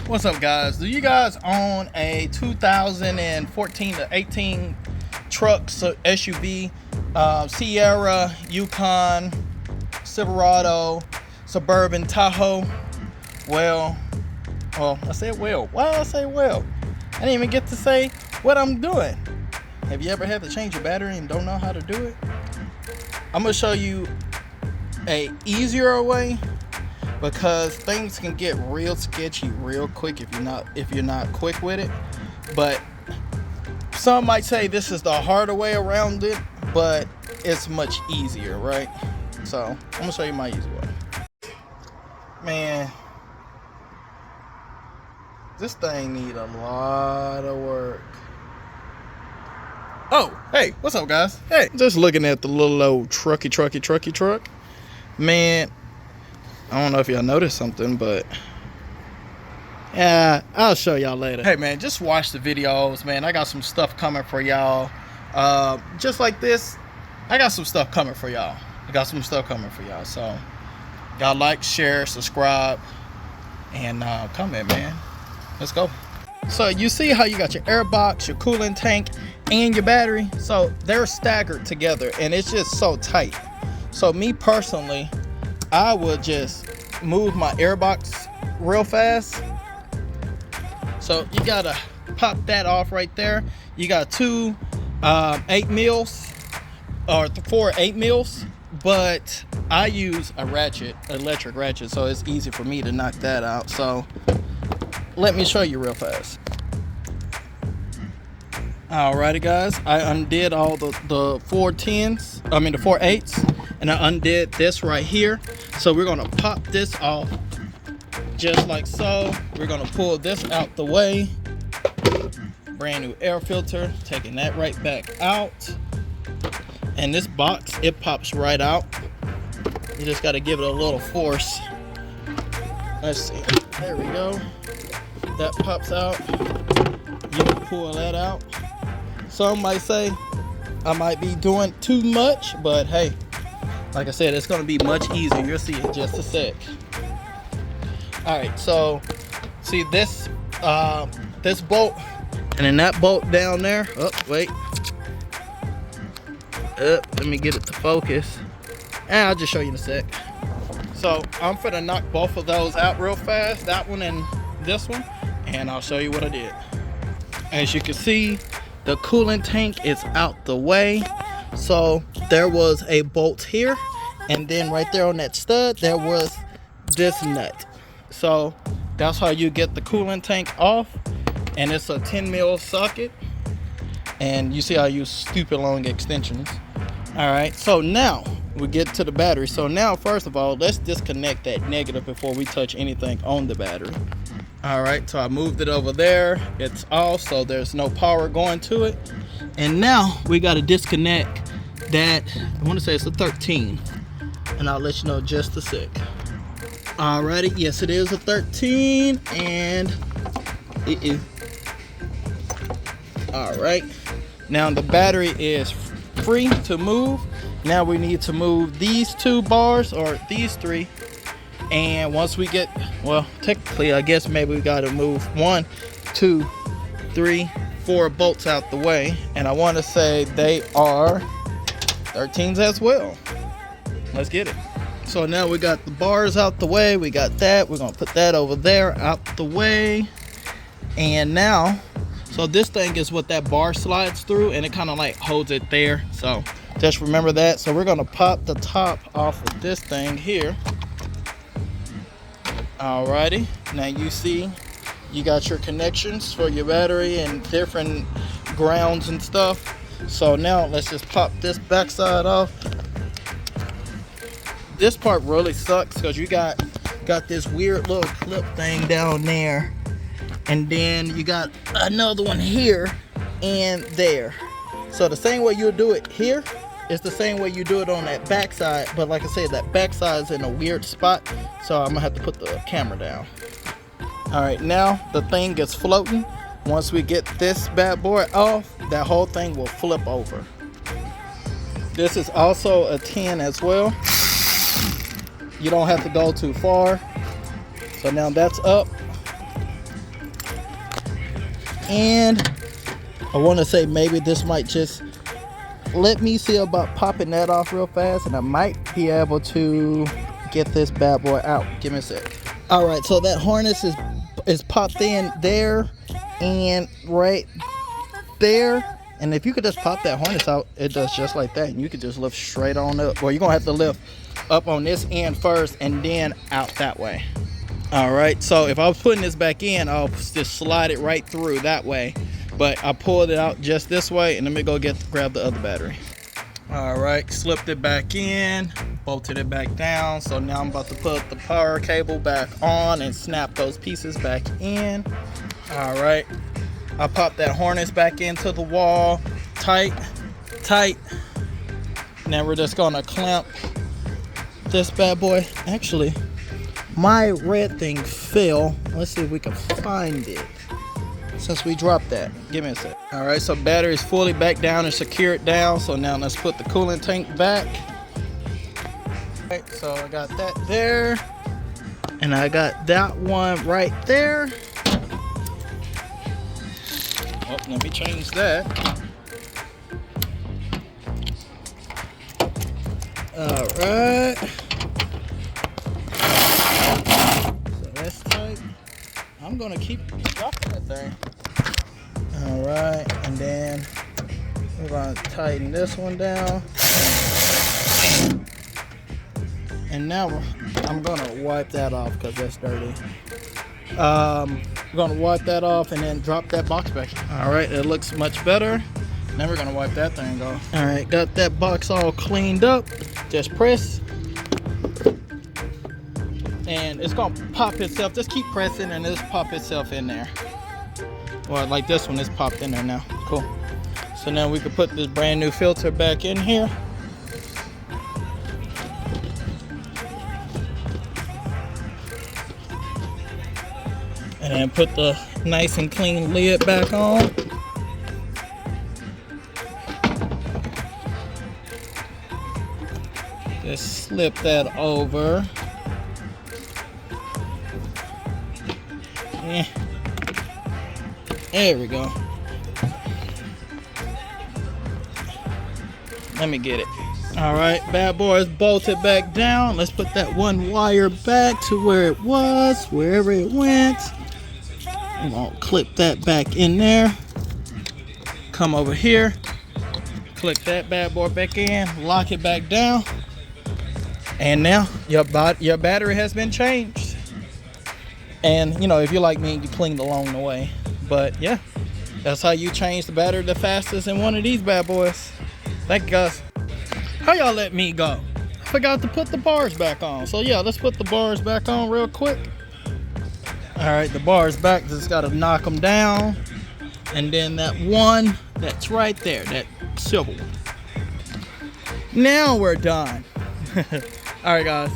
What's up, guys? Do you guys own a 2014 to 18 truck SUV, Sierra, Yukon, Silverado, Suburban, Tahoe? Well, I said well. Why I say well? I didn't even get to say what I'm doing. Have you ever had to change your battery and don't know how to do it? I'm gonna show you a easier way, because things can get real sketchy real quick if you're not quick with it. But some might say this is the harder way around it, but it's much easier, right? So I'm gonna show you my easy way. Man, this thing need a lot of work. Oh, hey, what's up, guys? Hey, just looking at the little old truck. Man, I don't know if y'all noticed something, but yeah, I'll show y'all later. Hey man, just watch the videos, man. I got some stuff coming for y'all. Just like this, I got some stuff coming for y'all. So y'all like, share, subscribe, and comment, man. Let's go. So you see how you got your air box, your coolant tank, and your battery? So they're staggered together, and it's just so tight. So me personally, I would just move my air box real fast. So you gotta pop that off right there. You got two 8 mils or 4 8 mils, but I use a electric ratchet, so it's easy for me to knock that out. So let me show you real fast. Alrighty, guys, I undid all the 4 8s, and I undid this right here. So we're gonna pop this off just like so. We're gonna pull this out the way. Brand new air filter, taking that right back out. And this box, it pops right out. You just gotta give it a little force. Let's see, there we go. That pops out. You can pull that out. Some might say I might be doing too much, but hey, like I said, it's gonna be much easier. You'll see in just a sec. All right, so see this bolt, and then that bolt down there. Oh, wait. Let me get it to focus. And I'll just show you in a sec. So I'm finna knock both of those out real fast, that one and this one, and I'll show you what I did. As you can see, the coolant tank is out the way. So there was a bolt here, and then right there on that stud, there was this nut. So that's how you get the coolant tank off, and it's a 10 mil socket. And you see I use stupid long extensions. All right, so now we get to the battery. So now, first of all, let's disconnect that negative before we touch anything on the battery. All right, so I moved it over there. It's off, so there's no power going to it. And now we got to disconnect that. I want to say it's a 13, and I'll let you know in just a sec. Alrighty, yes, it is a 13, and it is. All right, now the battery is free to move. Now we need to move these 2 bars, or these 3. And once we get, well, technically, I guess maybe we got to move 1, 2, 3, 4 bolts out the way. And I want to say they are 13s as well. Let's get it. So now we got the bars out the way. We got that. We're going to put that over there out the way. And now, so this thing is what that bar slides through, and it kind of like holds it there. So just remember that. So we're going to pop the top off of this thing here. Alrighty, now you see you got your connections for your battery and different grounds and stuff. So now let's just pop this backside off. This part really sucks because you got this weird little clip thing down there, and then you got another one here and there. So the same way you'll do it here, it's the same way you do it on that backside, but like I said, that backside is in a weird spot, so I'm gonna have to put the camera down. All right, now the thing is floating. Once we get this bad boy off, that whole thing will flip over. This is also a 10 as well. You don't have to go too far. So now that's up. and I want to say maybe this might just let me see about popping that off real fast, and I might be able to get this bad boy out. Give me a sec. All right, so that harness is popped in there and right there. And if you could just pop that harness out, it does just like that, and you could just lift straight on up. Well, you're gonna have to lift up on this end first and then out that way. All right, so if I was putting this back in, I'll just slide it right through that way, but I pulled it out just this way, and let me go grab the other battery. All right, slipped it back in, bolted it back down. So now I'm about to put the power cable back on and snap those pieces back in. All right, I popped that harness back into the wall, tight. Now we're just gonna clamp this bad boy. Actually, my red thing fell. Let's see if we can find it since we dropped that. Give me a sec. All right, so battery is fully back down and secured down. So now let's put the coolant tank back. All right, so I got that there, and I got that one right there. Oh, let me change that. All right. So that's tight. I'm gonna keep dropping that thing. All right, and then we're gonna tighten this one down. And now I'm gonna wipe that off because that's dirty. We're gonna wipe that off and then drop that box back. All right, it looks much better. Now we're gonna wipe that thing off. All right, got that box all cleaned up. Just press, and it's gonna pop itself. Just keep pressing and it'll pop itself in there. Well, like this one is popped in there now. Cool. So now we can put this brand new filter back in here. And then put the nice and clean lid back on. Just slip that over. Yeah. There we go. Let me get it. All right, bad boy is bolted back down. Let's put that one wire back to where it was, wherever it went. I'm gonna clip that back in there. Come over here, click that bad boy back in, lock it back down. And now your battery has been changed. And you know, if you're like me, you cleaned along the way. But yeah, that's how you change the battery the fastest in one of these bad boys. Thank you guys. How y'all let me go? I forgot to put the bars back on. So yeah, let's put the bars back on real quick. All right, the bars back, just gotta knock them down. And then that one that's right there, that silver one. Now we're done. All right, guys.